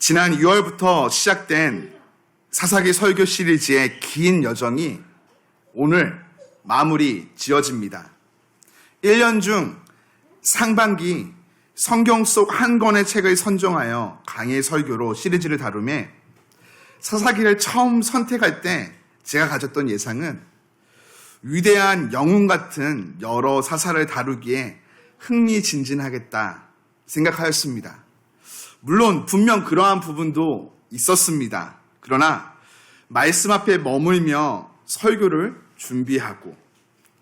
지난 6월부터 시작된 사사기 설교 시리즈의 긴 여정이 오늘 마무리 지어집니다. 1년 중 상반기 성경 속 한 권의 책을 선정하여 강의 설교로 시리즈를 다루며 사사기를 처음 선택할 때 제가 가졌던 예상은 위대한 영웅 같은 여러 사사를 다루기에 흥미진진하겠다 생각하였습니다. 물론 분명 그러한 부분도 있었습니다. 그러나 말씀 앞에 머물며 설교를 준비하고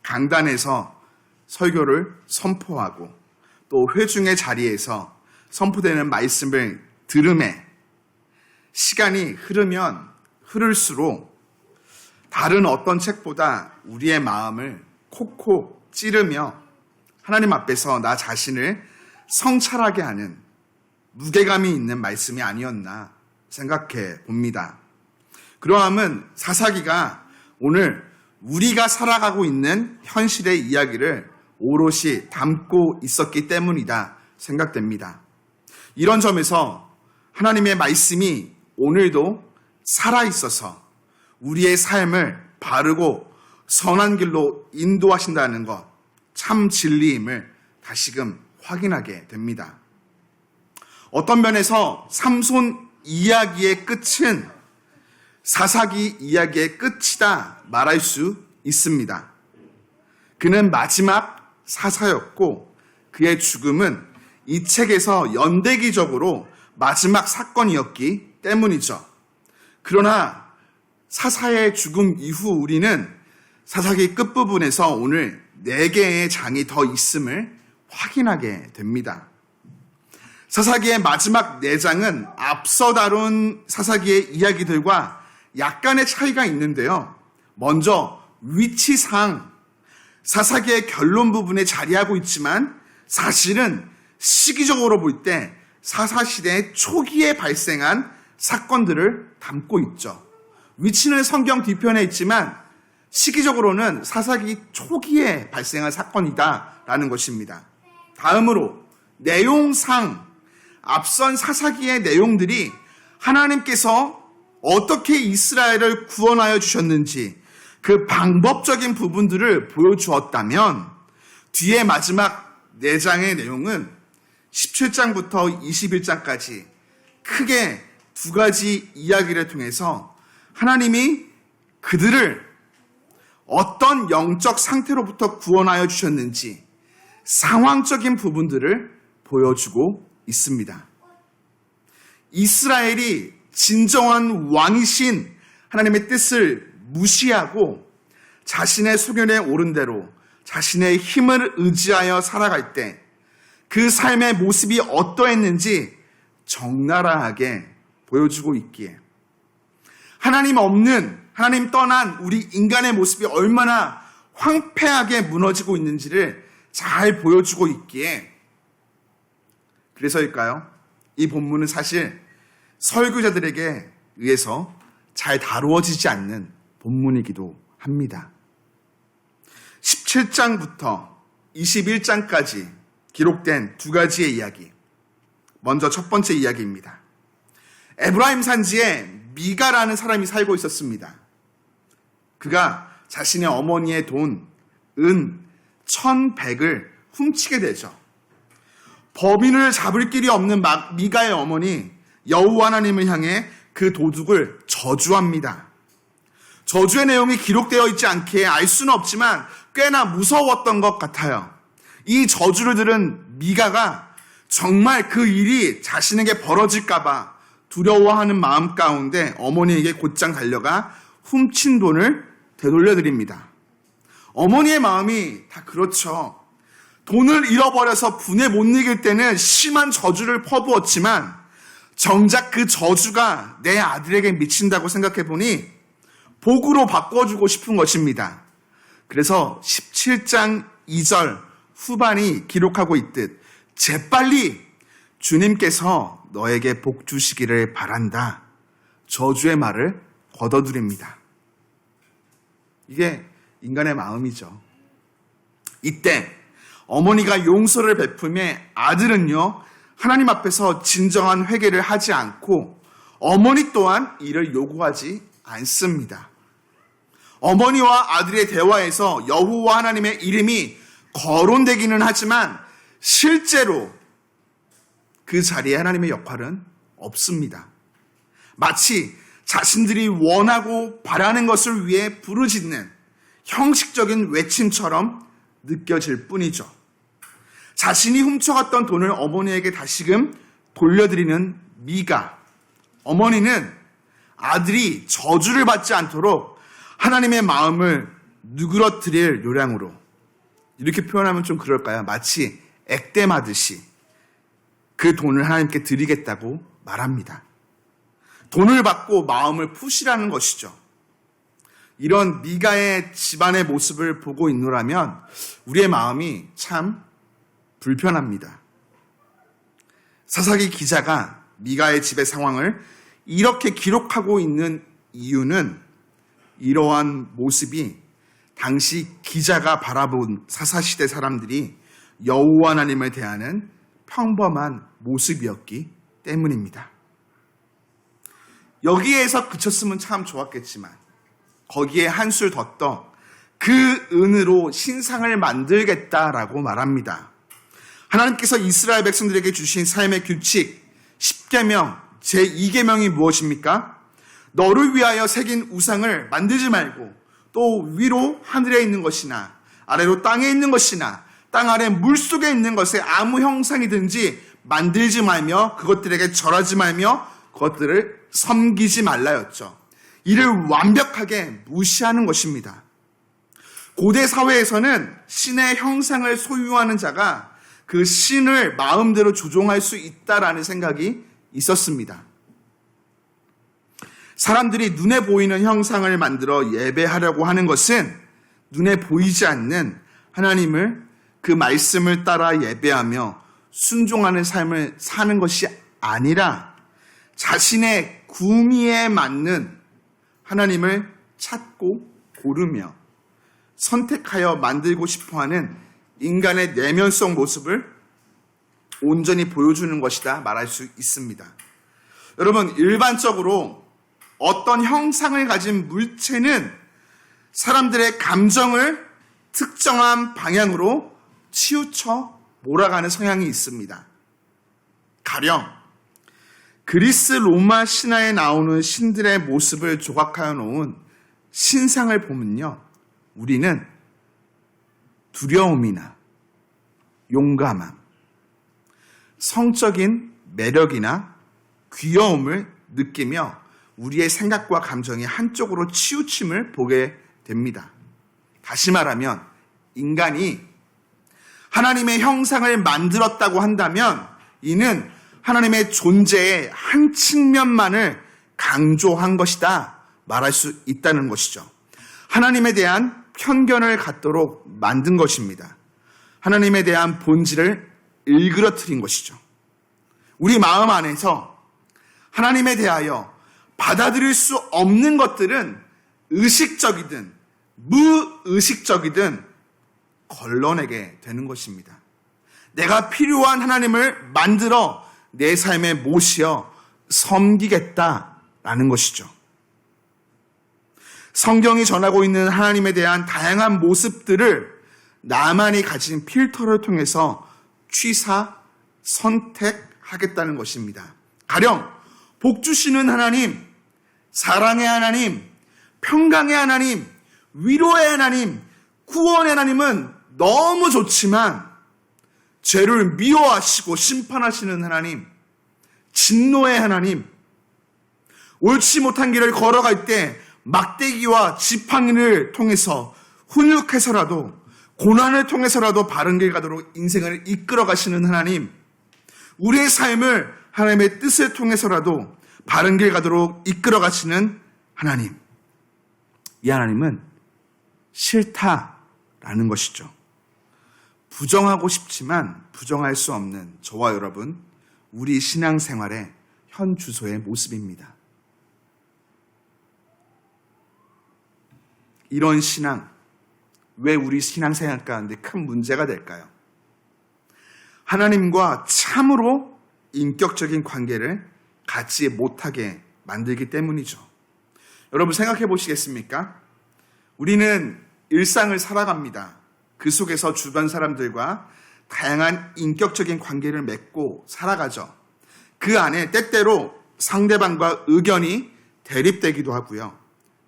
강단에서 설교를 선포하고 또 회중의 자리에서 선포되는 말씀을 들음에 시간이 흐르면 흐를수록 다른 어떤 책보다 우리의 마음을 콕콕 찌르며 하나님 앞에서 나 자신을 성찰하게 하는 무게감이 있는 말씀이 아니었나 생각해 봅니다. 그러함은 사사기가 오늘 우리가 살아가고 있는 현실의 이야기를 오롯이 담고 있었기 때문이다 생각됩니다. 이런 점에서 하나님의 말씀이 오늘도 살아있어서 우리의 삶을 바르고 선한 길로 인도하신다는 것, 참 진리임을 다시금 확인하게 됩니다. 어떤 면에서 삼손 이야기의 끝은 사사기 이야기의 끝이다 말할 수 있습니다. 그는 마지막 사사였고 그의 죽음은 이 책에서 연대기적으로 마지막 사건이었기 때문이죠. 그러나 사사의 죽음 이후 우리는 사사기 끝부분에서 오늘 4개의 장이 더 있음을 확인하게 됩니다. 사사기의 마지막 4장은 앞서 다룬 사사기의 이야기들과 약간의 차이가 있는데요. 먼저 위치상 사사기의 결론 부분에 자리하고 있지만 사실은 시기적으로 볼 때 사사시대 초기에 발생한 사건들을 담고 있죠. 위치는 성경 뒤편에 있지만 시기적으로는 사사기 초기에 발생한 사건이다라는 것입니다. 다음으로 내용상 앞선 사사기의 내용들이 하나님께서 어떻게 이스라엘을 구원하여 주셨는지 그 방법적인 부분들을 보여주었다면 뒤에 마지막 4장의 내용은 17장부터 21장까지 크게 2가지 이야기를 통해서 하나님이 그들을 어떤 영적 상태로부터 구원하여 주셨는지 상황적인 부분들을 보여주고 있습니다. 이스라엘이 진정한 왕이신 하나님의 뜻을 무시하고 자신의 소견에 오른 대로 자신의 힘을 의지하여 살아갈 때 그 삶의 모습이 어떠했는지 적나라하게 보여주고 있기에 하나님 없는, 하나님 떠난 우리 인간의 모습이 얼마나 황폐하게 무너지고 있는지를 잘 보여주고 있기에 그래서일까요? 이 본문은 사실 설교자들에게 의해서 잘 다루어지지 않는 본문이기도 합니다. 17장부터 21장까지 기록된 2가지의 이야기. 먼저 첫 번째 이야기입니다. 에브라임 산지에 미가라는 사람이 살고 있었습니다. 그가 자신의 어머니의 돈, 은 1,100을 훔치게 되죠. 범인을 잡을 길이 없는 미가의 어머니 여호와 하나님을 향해 그 도둑을 저주합니다. 저주의 내용이 기록되어 있지 않기에 알 수는 없지만 꽤나 무서웠던 것 같아요. 이 저주를 들은 미가가 정말 그 일이 자신에게 벌어질까봐 두려워하는 마음 가운데 어머니에게 곧장 달려가 훔친 돈을 되돌려드립니다. 어머니의 마음이 다 그렇죠. 돈을 잃어버려서 분에 못 이길 때는 심한 저주를 퍼부었지만 정작 그 저주가 내 아들에게 미친다고 생각해보니 복으로 바꿔주고 싶은 것입니다. 그래서 17장 2절 후반이 기록하고 있듯 재빨리 주님께서 너에게 복 주시기를 바란다. 저주의 말을 걷어들입니다. 이게 인간의 마음이죠. 이때 어머니가 용서를 베풀며 아들은요 하나님 앞에서 진정한 회개를 하지 않고 어머니 또한 이를 요구하지 않습니다. 어머니와 아들의 대화에서 여호와 하나님의 이름이 거론되기는 하지만 실제로 그 자리에 하나님의 역할은 없습니다. 마치 자신들이 원하고 바라는 것을 위해 부르짖는 형식적인 외침처럼 느껴질 뿐이죠. 자신이 훔쳐갔던 돈을 어머니에게 다시금 돌려드리는 미가, 어머니는 아들이 저주를 받지 않도록 하나님의 마음을 누그러뜨릴 요량으로, 이렇게 표현하면 좀 그럴까요? 마치 액땜하듯이 그 돈을 하나님께 드리겠다고 말합니다. 돈을 받고 마음을 푸시라는 것이죠. 이런 미가의 집안의 모습을 보고 있노라면 우리의 마음이 참 불편합니다. 사사기 기자가 미가의 집의 상황을 이렇게 기록하고 있는 이유는 이러한 모습이 당시 기자가 바라본 사사시대 사람들이 여호와 하나님을 대하는 평범한 모습이었기 때문입니다. 여기에서 그쳤으면 참 좋았겠지만 거기에 한술 더 떠 그 은으로 신상을 만들겠다라고 말합니다. 하나님께서 이스라엘 백성들에게 주신 삶의 규칙 10계명 제2계명이 무엇입니까? 너를 위하여 새긴 우상을 만들지 말고 또 위로 하늘에 있는 것이나 아래로 땅에 있는 것이나 땅 아래 물속에 있는 것에 아무 형상이든지 만들지 말며 그것들에게 절하지 말며 그것들을 섬기지 말라였죠. 이를 완벽하게 무시하는 것입니다. 고대 사회에서는 신의 형상을 소유하는 자가 그 신을 마음대로 조종할 수 있다라는 생각이 있었습니다. 사람들이 눈에 보이는 형상을 만들어 예배하려고 하는 것은 눈에 보이지 않는 하나님을, 그 말씀을 따라 예배하며 순종하는 삶을 사는 것이 아니라 자신의 구미에 맞는 하나님을 찾고 고르며 선택하여 만들고 싶어하는 인간의 내면성 모습을 온전히 보여주는 것이다 말할 수 있습니다. 여러분, 일반적으로 어떤 형상을 가진 물체는 사람들의 감정을 특정한 방향으로 치우쳐 몰아가는 성향이 있습니다. 가령 그리스 로마 신화에 나오는 신들의 모습을 조각하여 놓은 신상을 보면요, 우리는 두려움이나 용감함, 성적인 매력이나 귀여움을 느끼며 우리의 생각과 감정이 한쪽으로 치우침을 보게 됩니다. 다시 말하면 인간이 하나님의 형상을 만들었다고 한다면 이는 하나님의 존재의 한 측면만을 강조한 것이다 말할 수 있다는 것이죠. 하나님에 대한 편견을 갖도록 만든 것입니다. 하나님에 대한 본질을 일그러뜨린 것이죠. 우리 마음 안에서 하나님에 대하여 받아들일 수 없는 것들은 의식적이든 무의식적이든 걸러내게 되는 것입니다. 내가 필요한 하나님을 만들어 내 삶에 모시어 섬기겠다라는 것이죠. 성경이 전하고 있는 하나님에 대한 다양한 모습들을 나만이 가진 필터를 통해서 취사, 선택하겠다는 것입니다. 가령 복 주시는 하나님, 사랑의 하나님, 평강의 하나님, 위로의 하나님, 구원의 하나님은 너무 좋지만 죄를 미워하시고 심판하시는 하나님, 진노의 하나님, 옳지 못한 길을 걸어갈 때 막대기와 지팡이를 통해서 훈육해서라도 고난을 통해서라도 바른 길 가도록 인생을 이끌어 가시는 하나님, 우리의 삶을 하나님의 뜻을 통해서라도 바른 길 가도록 이끌어 가시는 하나님, 이 하나님은 싫다라는 것이죠. 부정하고 싶지만 부정할 수 없는 저와 여러분, 우리 신앙생활의 현 주소의 모습입니다. 이런 신앙, 왜 우리 신앙생활 가운데 큰 문제가 될까요? 하나님과 참으로 인격적인 관계를 갖지 못하게 만들기 때문이죠. 여러분 생각해 보시겠습니까? 우리는 일상을 살아갑니다. 그 속에서 주변 사람들과 다양한 인격적인 관계를 맺고 살아가죠. 그 안에 때때로 상대방과 의견이 대립되기도 하고요.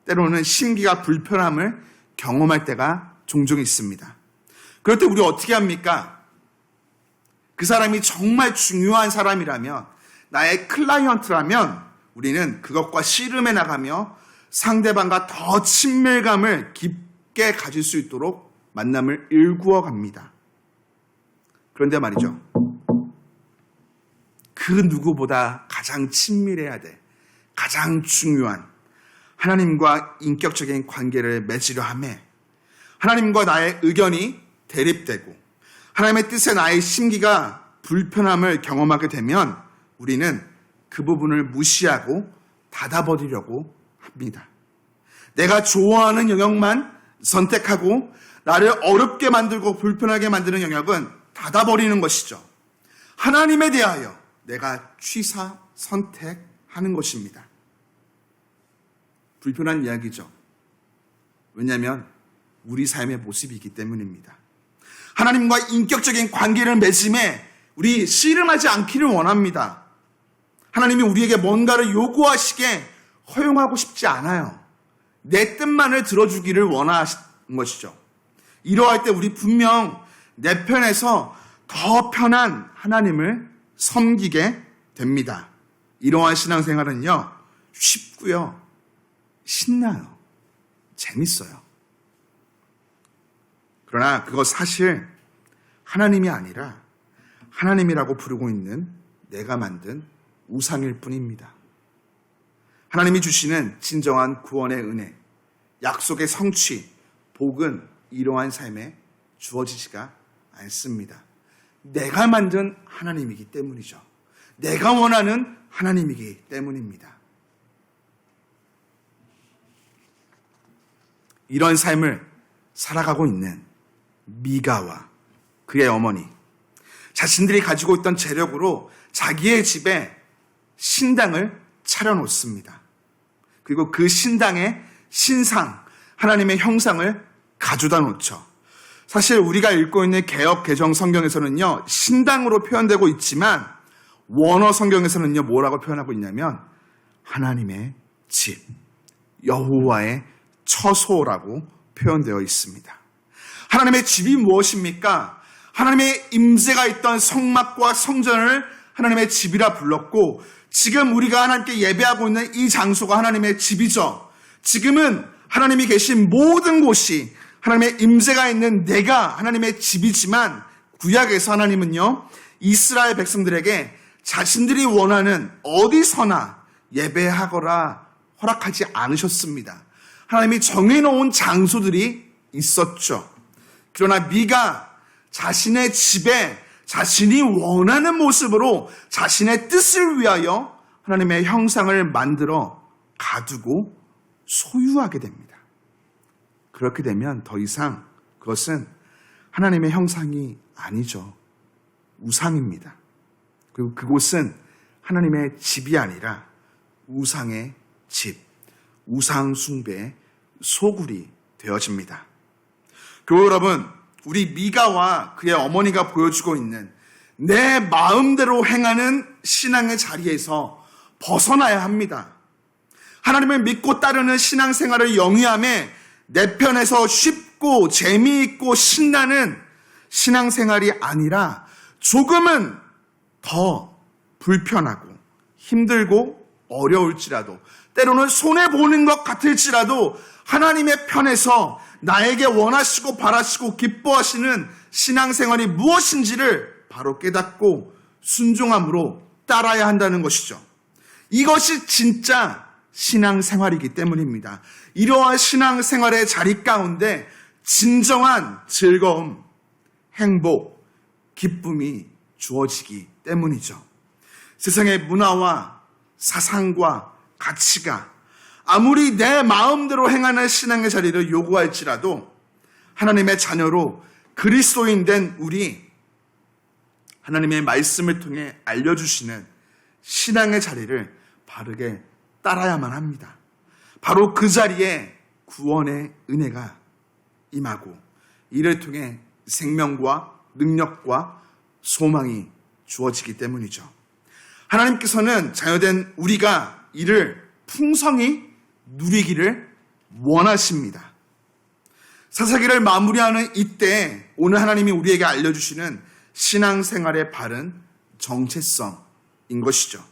때로는 심기가 불편함을 경험할 때가 종종 있습니다. 그럴 때 우리 어떻게 합니까? 그 사람이 정말 중요한 사람이라면, 나의 클라이언트라면 우리는 그것과 씨름해 나가며 상대방과 더 친밀감을 깊게 가질 수 있도록 만남을 일구어 갑니다. 그런데 말이죠. 그 누구보다 가장 친밀해야 돼. 가장 중요한 하나님과 인격적인 관계를 맺으려 하며 하나님과 나의 의견이 대립되고 하나님의 뜻에 나의 심기가 불편함을 경험하게 되면 우리는 그 부분을 무시하고 닫아버리려고 합니다. 내가 좋아하는 영역만 선택하고 나를 어렵게 만들고 불편하게 만드는 영역은 닫아버리는 것이죠. 하나님에 대하여 내가 취사 선택하는 것입니다. 불편한 이야기죠. 왜냐하면 우리 삶의 모습이기 때문입니다. 하나님과 인격적인 관계를 맺음에 우리 씨름하지 않기를 원합니다. 하나님이 우리에게 뭔가를 요구하시게 허용하고 싶지 않아요. 내 뜻만을 들어주기를 원하시는 것이죠. 이러할 때 우리 분명 내 편에서 더 편한 하나님을 섬기게 됩니다. 이러한 신앙생활은요, 쉽고요, 신나요, 재밌어요. 그러나 그거 사실 하나님이 아니라 하나님이라고 부르고 있는 내가 만든 우상일 뿐입니다. 하나님이 주시는 진정한 구원의 은혜, 약속의 성취, 복은 이러한 삶에 주어지지가 않습니다. 내가 만든 하나님이기 때문이죠. 내가 원하는 하나님이기 때문입니다. 이런 삶을 살아가고 있는 미가와 그의 어머니, 자신들이 가지고 있던 재력으로 자기의 집에 신당을 차려놓습니다. 그리고 그 신당에 신상, 하나님의 형상을 가져다 놓죠. 사실 우리가 읽고 있는 개역 개정 성경에서는요, 신당으로 표현되고 있지만 원어 성경에서는요, 뭐라고 표현하고 있냐면 하나님의 집, 여호와의 처소라고 표현되어 있습니다. 하나님의 집이 무엇입니까? 하나님의 임재가 있던 성막과 성전을 하나님의 집이라 불렀고, 지금 우리가 하나님께 예배하고 있는 이 장소가 하나님의 집이죠. 지금은 하나님이 계신 모든 곳이 하나님의 임재가 있는 내가 하나님의 집이지만, 구약에서 하나님은요, 이스라엘 백성들에게 자신들이 원하는 어디서나 예배하거라 허락하지 않으셨습니다. 하나님이 정해놓은 장소들이 있었죠. 그러나 미가 자신의 집에 자신이 원하는 모습으로 자신의 뜻을 위하여 하나님의 형상을 만들어 가두고 소유하게 됩니다. 그렇게 되면 더 이상 그것은 하나님의 형상이 아니죠. 우상입니다. 그리고 그곳은 하나님의 집이 아니라 우상의 집, 우상 숭배의 소굴이 되어집니다. 교회 여러분, 우리 미가와 그의 어머니가 보여주고 있는 내 마음대로 행하는 신앙의 자리에서 벗어나야 합니다. 하나님을 믿고 따르는 신앙생활을 영위함에 내 편에서 쉽고 재미있고 신나는 신앙생활이 아니라 조금은 더 불편하고 힘들고 어려울지라도, 때로는 손해보는 것 같을지라도 하나님의 편에서 나에게 원하시고 바라시고 기뻐하시는 신앙생활이 무엇인지를 바로 깨닫고 순종함으로 따라야 한다는 것이죠. 이것이 진짜 신앙생활이기 때문입니다. 이러한 신앙생활의 자리 가운데 진정한 즐거움, 행복, 기쁨이 주어지기 때문이죠. 세상의 문화와 사상과 가치가 아무리 내 마음대로 행하는 신앙의 자리를 요구할지라도 하나님의 자녀로 그리스도인 된 우리, 하나님의 말씀을 통해 알려주시는 신앙의 자리를 바르게 따라야만 합니다. 바로 그 자리에 구원의 은혜가 임하고 이를 통해 생명과 능력과 소망이 주어지기 때문이죠. 하나님께서는 자녀된 우리가 이를 풍성히 누리기를 원하십니다. 사사기를 마무리하는 이때 오늘 하나님이 우리에게 알려주시는 신앙생활의 바른 정체성인 것이죠.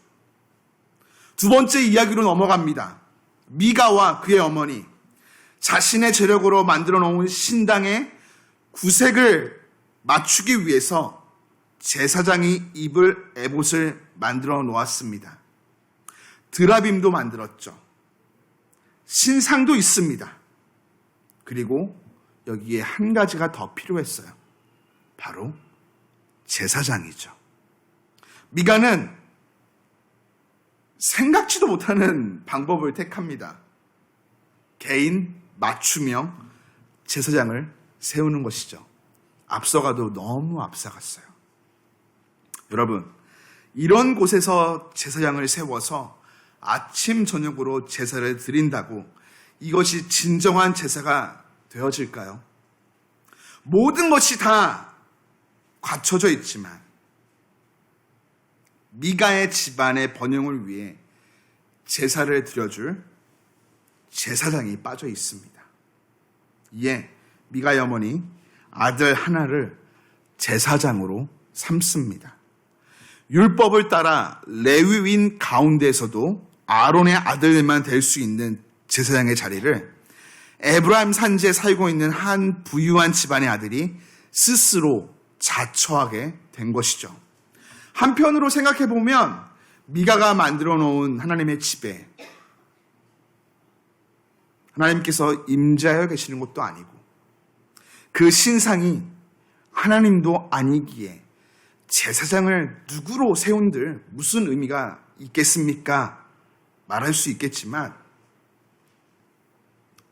두 번째 이야기로 넘어갑니다. 미가와 그의 어머니, 자신의 재력으로 만들어 놓은 신당의 구색을 맞추기 위해서 제사장이 입을 에봇을 만들어 놓았습니다. 드라빔도 만들었죠. 신상도 있습니다. 그리고 여기에 한 가지가 더 필요했어요. 바로 제사장이죠. 미가는 생각지도 못하는 방법을 택합니다. 개인 맞춤형 제사장을 세우는 것이죠. 앞서가도 너무 앞서갔어요. 여러분, 이런 곳에서 제사장을 세워서 아침 저녁으로 제사를 드린다고 이것이 진정한 제사가 되어질까요? 모든 것이 다 갖춰져 있지만 미가의 집안의 번영을 위해 제사를 드려줄 제사장이 빠져 있습니다. 이에 미가의 어머니 아들 하나를 제사장으로 삼습니다. 율법을 따라 레위인 가운데서도 아론의 아들만 될 수 있는 제사장의 자리를 에브라임 산지에 살고 있는 한 부유한 집안의 아들이 스스로 자처하게 된 것이죠. 한편으로 생각해 보면 미가가 만들어 놓은 하나님의 집에 하나님께서 임재하여 계시는 것도 아니고 그 신상이 하나님도 아니기에 제사장을 누구로 세운들 무슨 의미가 있겠습니까? 말할 수 있겠지만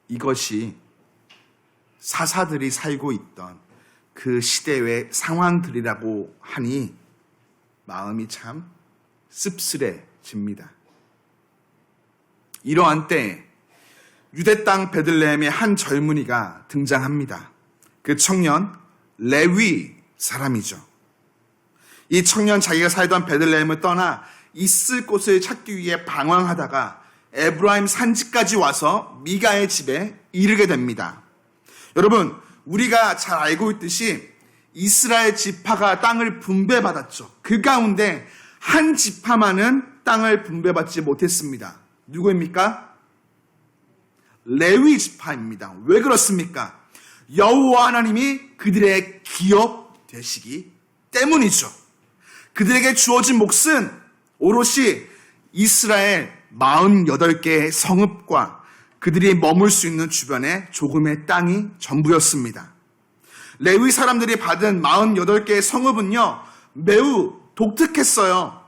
이것이 사사들이 살고 있던 그 시대의 상황들이라고 하니 마음이 참 씁쓸해집니다. 이러한 때에 유대 땅 베들레헴의 한 젊은이가 등장합니다. 그 청년 레위 사람이죠. 이 청년 자기가 살던 베들레헴을 떠나 있을 곳을 찾기 위해 방황하다가 에브라임 산지까지 와서 미가의 집에 이르게 됩니다. 여러분, 우리가 잘 알고 있듯이 이스라엘 지파가 땅을 분배받았죠. 그 가운데 한 지파만은 땅을 분배받지 못했습니다. 누구입니까? 레위 지파입니다. 왜 그렇습니까? 여호와 하나님이 그들의 기업 되시기 때문이죠. 그들에게 주어진 몫은 오롯이 이스라엘 48개의 성읍과 그들이 머물 수 있는 주변에 조금의 땅이 전부였습니다. 레위 사람들이 받은 48개의 성읍은요, 매우 독특했어요.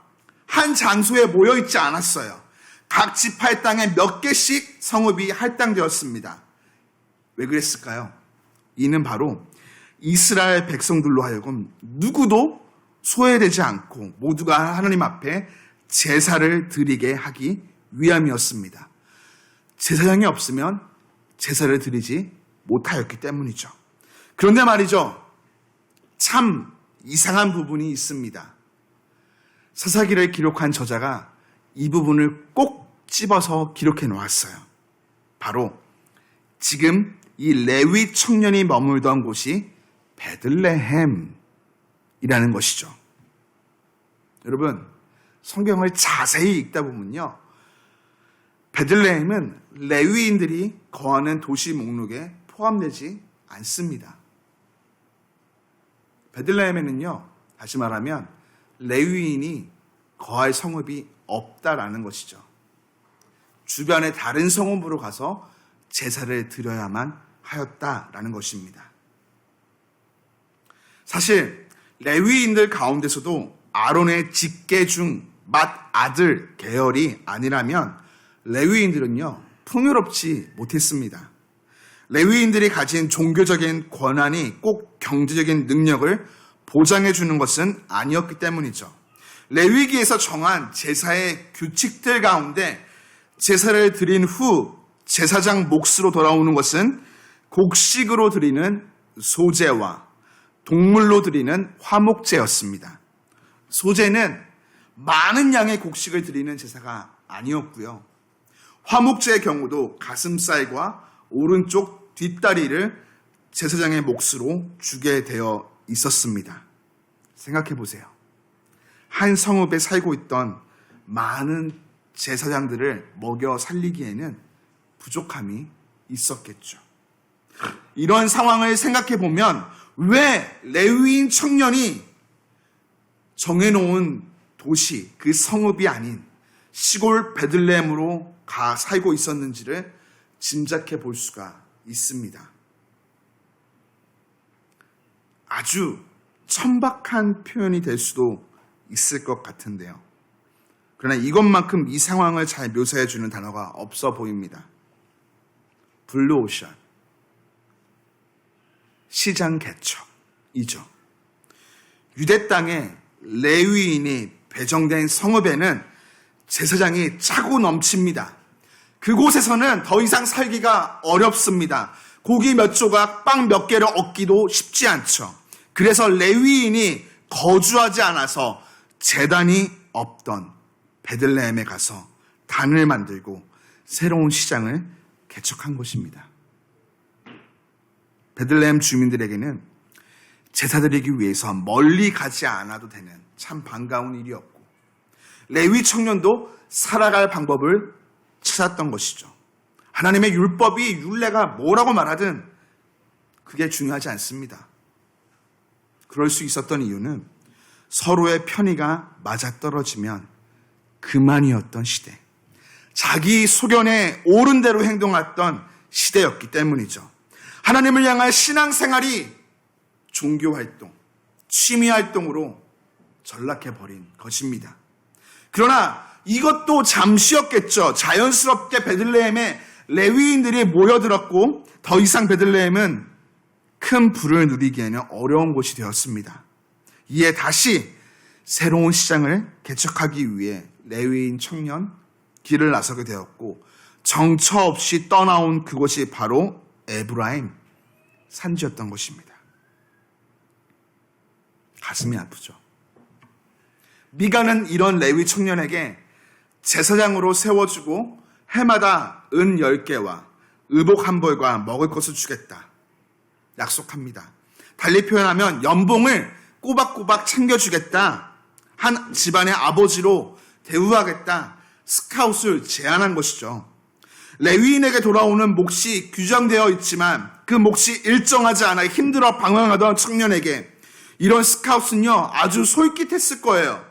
한 장소에 모여있지 않았어요. 각 지파의 땅에 몇 개씩 성읍이 할당되었습니다. 왜 그랬을까요? 이는 바로 이스라엘 백성들로 하여금 누구도 소외되지 않고 모두가 하나님 앞에 제사를 드리게 하기 위함이었습니다. 제사장이 없으면 제사를 드리지 못하였기 때문이죠. 그런데 말이죠, 참 이상한 부분이 있습니다. 사사기를 기록한 저자가 이 부분을 꼭 집어서 기록해 놓았어요. 바로 지금 이 레위 청년이 머물던 곳이 베들레헴이라는 것이죠. 여러분, 성경을 자세히 읽다 보면요, 베들레헴은 레위인들이 거하는 도시 목록에 포함되지 않습니다. 베들레헴에는요, 다시 말하면 레위인이 거할 성읍이 없다라는 것이죠. 주변의 다른 성읍으로 가서 제사를 드려야만 하였다라는 것입니다. 사실 레위인들 가운데서도 아론의 직계 중 맏아들 계열이 아니라면 레위인들은요, 풍요롭지 못했습니다. 레위인들이 가진 종교적인 권한이 꼭 경제적인 능력을 보장해 주는 것은 아니었기 때문이죠. 레위기에서 정한 제사의 규칙들 가운데 제사를 드린 후 제사장 몫으로 돌아오는 것은 곡식으로 드리는 소제와 동물로 드리는 화목제였습니다. 소제는 많은 양의 곡식을 드리는 제사가 아니었고요. 화목제의 경우도 가슴살과 오른쪽 뒷다리를 제사장의 몫으로 주게 되어 있었습니다. 생각해 보세요. 한 성읍에 살고 있던 많은 제사장들을 먹여 살리기에는 부족함이 있었겠죠. 이런 상황을 생각해 보면 왜 레위인 청년이 정해놓은 도시, 그 성읍이 아닌 시골 베들레헴으로 가 살고 있었는지를 짐작해 볼 수가 있습니다. 아주 천박한 표현이 될 수도 있을 것 같은데요. 그러나 이것만큼 이 상황을 잘 묘사해 주는 단어가 없어 보입니다. 블루오션, 시장 개척이죠. 유대 땅에 레위인이 배정된 성읍에는 제사장이 차고 넘칩니다. 그곳에서는 더 이상 살기가 어렵습니다. 고기 몇 조각, 빵 몇 개를 얻기도 쉽지 않죠. 그래서 레위인이 거주하지 않아서 제단이 없던 베들레헴에 가서 단을 만들고 새로운 시장을 개척한 것입니다. 베들레헴 주민들에게는 제사 드리기 위해서 멀리 가지 않아도 되는 참 반가운 일이었고, 레위 청년도 살아갈 방법을 찾았던 것이죠. 하나님의 율법이, 율례가 뭐라고 말하든 그게 중요하지 않습니다. 그럴 수 있었던 이유는 서로의 편의가 맞아떨어지면 그만이었던 시대, 자기 소견에 옳은 대로 행동했던 시대였기 때문이죠. 하나님을 향한 신앙생활이 종교활동, 취미활동으로 전락해버린 것입니다. 그러나 이것도 잠시였겠죠. 자연스럽게 베들레헴에 레위인들이 모여들었고 더 이상 베들레헴은 큰 부를 누리기에는 어려운 곳이 되었습니다. 이에 다시 새로운 시장을 개척하기 위해 레위인 청년 길을 나서게 되었고, 정처 없이 떠나온 그곳이 바로 에브라임 산지였던 것입니다. 가슴이 아프죠. 미가는 이런 레위 청년에게 제사장으로 세워주고 해마다 은 10개와 의복 한 벌과 먹을 것을 주겠다 약속합니다. 달리 표현하면 연봉을 꼬박꼬박 챙겨주겠다, 한 집안의 아버지로 대우하겠다, 스카웃을 제안한 것이죠. 레위인에게 돌아오는 몫이 규정되어 있지만 그 몫이 일정하지 않아 힘들어 방황하던 청년에게 이런 스카웃은요 아주 솔깃했을 거예요.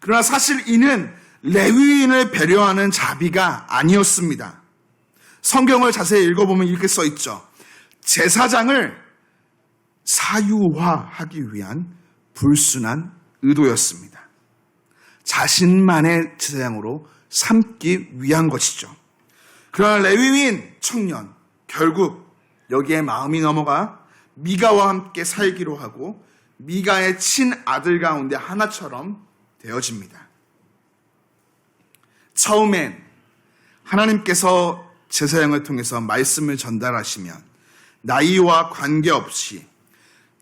그러나 사실 이는 레위인을 배려하는 자비가 아니었습니다. 성경을 자세히 읽어보면 이렇게 써 있죠. 제사장을 사유화하기 위한 불순한 의도였습니다. 자신만의 제사장으로 삼기 위한 것이죠. 그러나 레위인 청년, 결국 여기에 마음이 넘어가 미가와 함께 살기로 하고 미가의 친아들 가운데 하나처럼 되어집니다. 처음엔 하나님께서 제사장을 통해서 말씀을 전달하시면 나이와 관계없이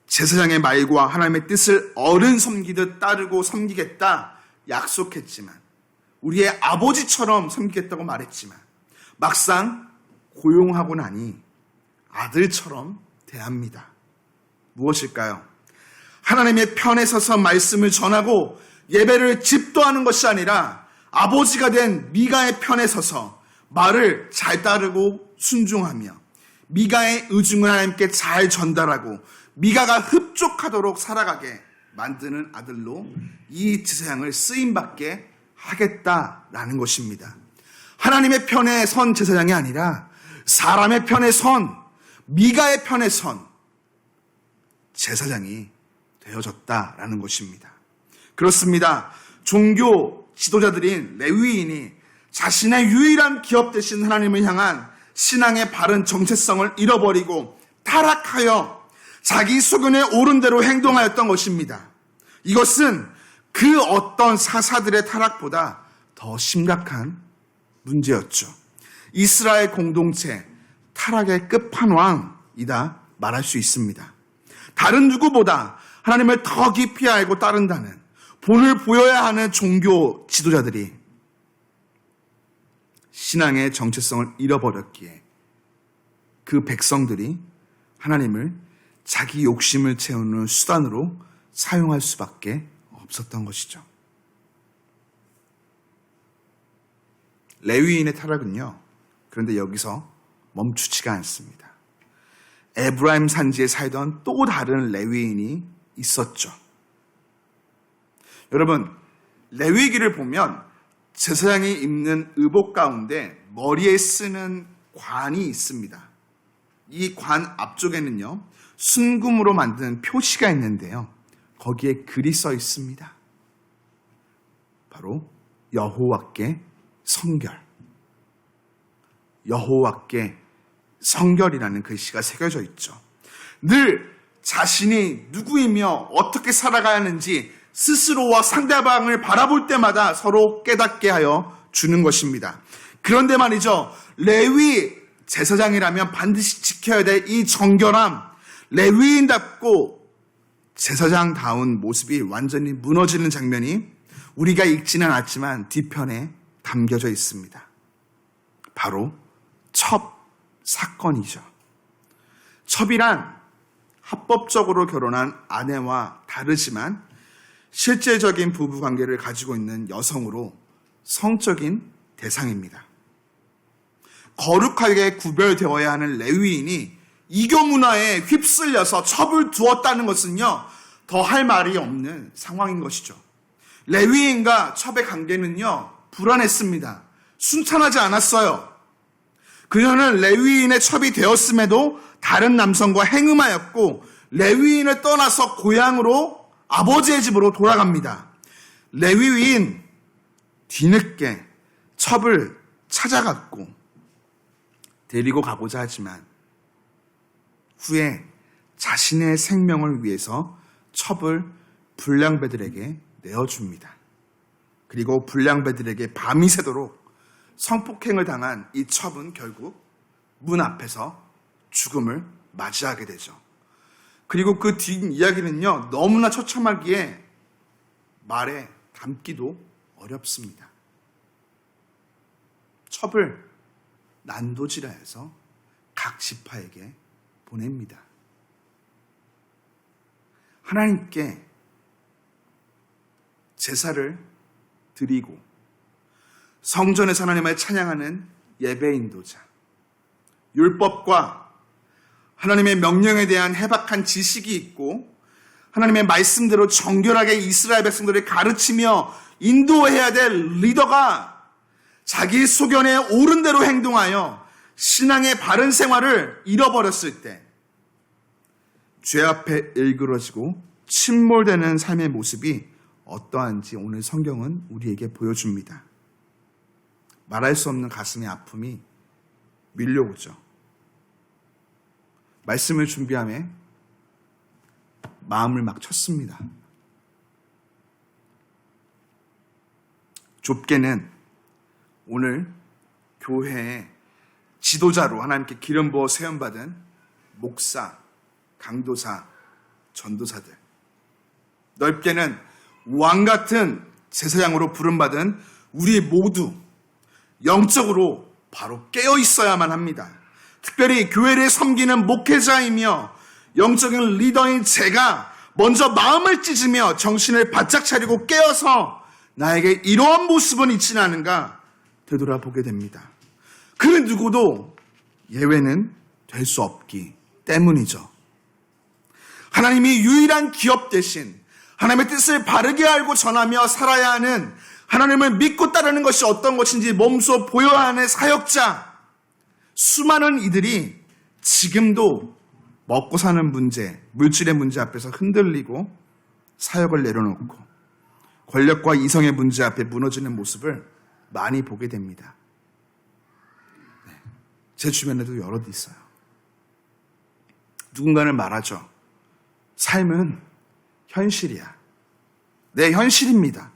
제사장의 말과 하나님의 뜻을 어른 섬기듯 따르고 섬기겠다 약속했지만, 우리의 아버지처럼 섬기겠다고 말했지만 막상 고용하고 나니 아들처럼 대합니다. 무엇일까요? 하나님의 편에 서서 말씀을 전하고 예배를 집도하는 것이 아니라 아버지가 된 미가의 편에 서서 말을 잘 따르고 순종하며 미가의 의중을 하나님께 잘 전달하고 미가가 흡족하도록 살아가게 만드는 아들로 이 제사장을 쓰임받게 하겠다라는 것입니다. 하나님의 편에 선 제사장이 아니라 사람의 편에 선, 미가의 편에 선 제사장이 되어졌다라는 것입니다. 그렇습니다. 종교 지도자들인 레위인이 자신의 유일한 기업 되신 하나님을 향한 신앙의 바른 정체성을 잃어버리고 타락하여 자기 소견에 옳은 대로 행동하였던 것입니다. 이것은 그 어떤 사사들의 타락보다 더 심각한 문제였죠. 이스라엘 공동체 타락의 끝판왕이다 말할 수 있습니다. 다른 누구보다 하나님을 더 깊이 알고 따른다는 본을 보여야 하는 종교 지도자들이 신앙의 정체성을 잃어버렸기에 그 백성들이 하나님을 자기 욕심을 채우는 수단으로 사용할 수밖에 없었던 것이죠. 레위인의 타락은요, 그런데 여기서 멈추지가 않습니다. 에브라임 산지에 살던 또 다른 레위인이 있었죠. 여러분, 레위기를 보면 제사장이 입는 의복 가운데 머리에 쓰는 관이 있습니다. 이 관 앞쪽에는요, 순금으로 만든 표시가 있는데요. 거기에 글이 써 있습니다. 바로 여호와께 성결. 여호와께 성결이라는 글씨가 새겨져 있죠. 늘 자신이 누구이며 어떻게 살아가야 하는지 스스로와 상대방을 바라볼 때마다 서로 깨닫게 하여 주는 것입니다. 그런데 말이죠. 레위 제사장이라면 반드시 지켜야 될 이 정결함, 레위인답고 제사장다운 모습이 완전히 무너지는 장면이 우리가 읽지는 않았지만 뒤편에 담겨져 있습니다. 바로 첩 사건이죠. 첩이란 합법적으로 결혼한 아내와 다르지만 실제적인 부부관계를 가지고 있는 여성으로 성적인 대상입니다. 거룩하게 구별되어야 하는 레위인이 이교 문화에 휩쓸려서 첩을 두었다는 것은요, 더 할 말이 없는 상황인 것이죠. 레위인과 첩의 관계는요, 불안했습니다. 순탄하지 않았어요. 그녀는 레위인의 첩이 되었음에도 다른 남성과 행음하였고 레위인을 떠나서 고향으로 아버지의 집으로 돌아갑니다. 레위인 뒤늦게 첩을 찾아갔고 데리고 가고자 하지만 후에 자신의 생명을 위해서 첩을 불량배들에게 내어줍니다. 그리고 불량배들에게 밤이 새도록 성폭행을 당한 이 첩은 결국 문 앞에서 죽음을 맞이하게 되죠. 그리고 그 뒷이야기는요, 너무나 처참하기에 말에 담기도 어렵습니다. 첩을 난도질하여서 각 지파에게 보냅니다. 하나님께 제사를 드리고 성전에서 하나님을 찬양하는 예배인도자, 율법과 하나님의 명령에 대한 해박한 지식이 있고 하나님의 말씀대로 정결하게 이스라엘 백성들을 가르치며 인도해야 될 리더가 자기 소견에 옳은 대로 행동하여 신앙의 바른 생활을 잃어버렸을 때 죄 앞에 일그러지고 침몰되는 삶의 모습이 어떠한지 오늘 성경은 우리에게 보여줍니다. 말할 수 없는 가슴의 아픔이 밀려오죠. 말씀을 준비하며 마음을 막 쳤습니다. 좁게는 오늘 교회의 지도자로 하나님께 기름 부어 세움받은 목사, 강도사, 전도사들, 넓게는 왕같은 제사장으로 부름받은 우리 모두 영적으로 바로 깨어 있어야만 합니다. 특별히 교회를 섬기는 목회자이며 영적인 리더인 제가 먼저 마음을 찢으며 정신을 바짝 차리고 깨어서 나에게 이러한 모습은 있지는 않은가 되돌아보게 됩니다. 그 누구도 예외는 될 수 없기 때문이죠. 하나님이 유일한 기업 대신 하나님의 뜻을 바르게 알고 전하며 살아야 하는, 하나님을 믿고 따르는 것이 어떤 것인지 몸소 보여야 하는 사역자, 수많은 이들이 지금도 먹고 사는 문제, 물질의 문제 앞에서 흔들리고 사역을 내려놓고 권력과 이성의 문제 앞에 무너지는 모습을 많이 보게 됩니다. 제 주변에도 여럿 있어요. 누군가는 말하죠. 삶은 현실이야. 내 현실입니다.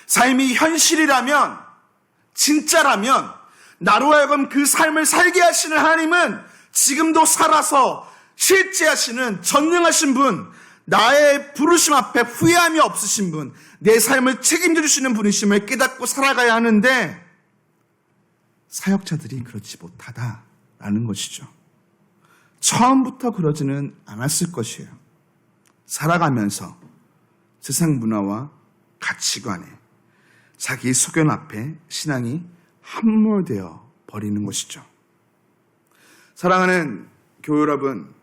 삶이 현실이라면, 진짜라면, 나로 하여금 그 삶을 살게 하시는 하나님은 지금도 살아서 실제하시는 전능하신 분, 나의 부르심 앞에 후회함이 없으신 분, 내 삶을 책임져 주시는 분이심을 깨닫고 살아가야 하는데 사역자들이 그렇지 못하다라는 것이죠. 처음부터 그러지는 않았을 것이에요. 살아가면서 세상 문화와 가치관에 자기 소견 앞에 신앙이 함몰되어 버리는 것이죠. 사랑하는 교회 여러분,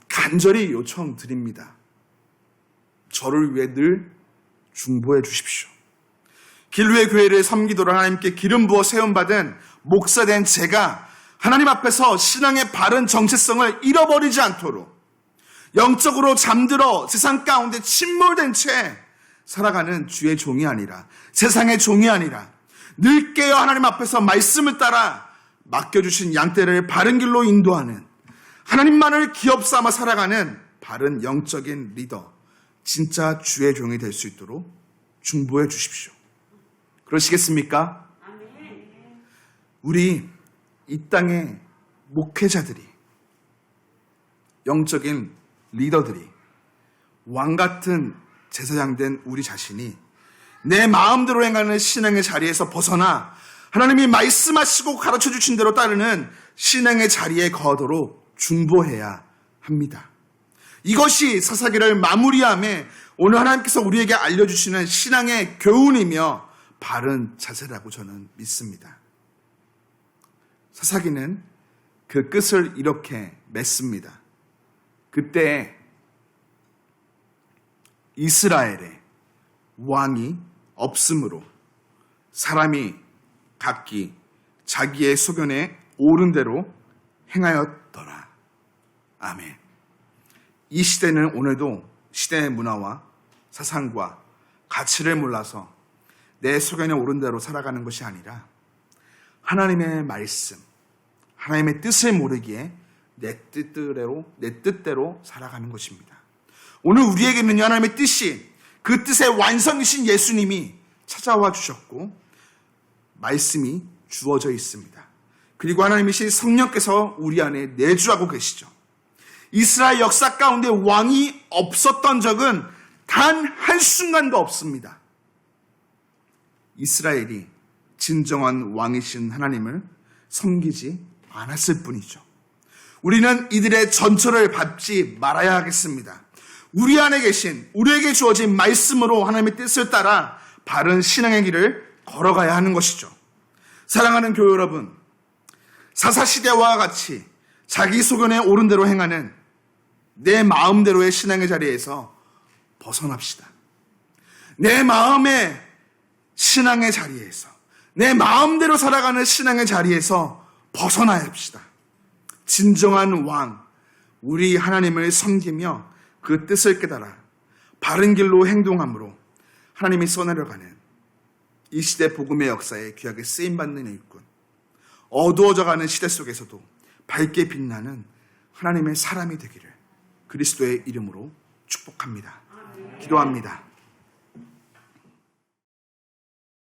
간절히 요청드립니다. 저를 위해 늘 중보해 주십시오. 길루의 교회를 섬기도록 하나님께 기름 부어 세움받은 목사된 제가 하나님 앞에서 신앙의 바른 정체성을 잃어버리지 않도록 영적으로 잠들어 세상 가운데 침몰된 채 살아가는 주의 종이 아니라, 세상의 종이 아니라 늘 깨어 하나님 앞에서 말씀을 따라 맡겨주신 양떼를 바른 길로 인도하는, 하나님만을 기업 삼아 살아가는 바른 영적인 리더, 진짜 주의 종이 될 수 있도록 중보해 주십시오. 그러시겠습니까? 우리 이 땅의 목회자들이, 영적인 리더들이, 왕같은 제사장된 우리 자신이 내 마음대로 행하는 신앙의 자리에서 벗어나 하나님이 말씀하시고 가르쳐 주신 대로 따르는 신앙의 자리에 거하도록 중보해야 합니다. 이것이 사사기를 마무리함에 오늘 하나님께서 우리에게 알려주시는 신앙의 교훈이며 바른 자세라고 저는 믿습니다. 사사기는 그 끝을 이렇게 맺습니다. 그때 이스라엘에 왕이 없으므로 사람이 각기 자기의 소견에 옳은 대로 행하였더라. 아멘. 이 시대는 오늘도 시대의 문화와 사상과 가치를 몰라서 내 소견에 옳은 대로 살아가는 것이 아니라 하나님의 말씀, 하나님의 뜻을 모르기에 내 뜻대로 살아가는 것입니다. 오늘 우리에게는요, 하나님의 뜻이, 그 뜻의 완성이신 예수님이 찾아와 주셨고 말씀이 주어져 있습니다. 그리고 하나님이신 성령께서 우리 안에 내주하고 계시죠. 이스라엘 역사 가운데 왕이 없었던 적은 단 한순간도 없습니다. 이스라엘이 진정한 왕이신 하나님을 섬기지 않았을 뿐이죠. 우리는 이들의 전철을 밟지 말아야 하겠습니다. 우리 안에 계신, 우리에게 주어진 말씀으로 하나님의 뜻을 따라 바른 신앙의 길을 걸어가야 하는 것이죠. 사랑하는 교회 여러분, 사사시대와 같이 자기 소견에 옳은 대로 행하는 내 마음대로의 신앙의 자리에서 벗어납시다. 내 마음의 신앙의 자리에서, 내 마음대로 살아가는 신앙의 자리에서 벗어나야 합시다. 진정한 왕, 우리 하나님을 섬기며 그 뜻을 깨달아 바른 길로 행동함으로 하나님이 써내려가는 이 시대 복음의 역사에 귀하게 쓰임받는 일꾼, 어두워져가는 시대 속에서도 밝게 빛나는 하나님의 사람이 되기를 그리스도의 이름으로 축복합니다. 기도합니다.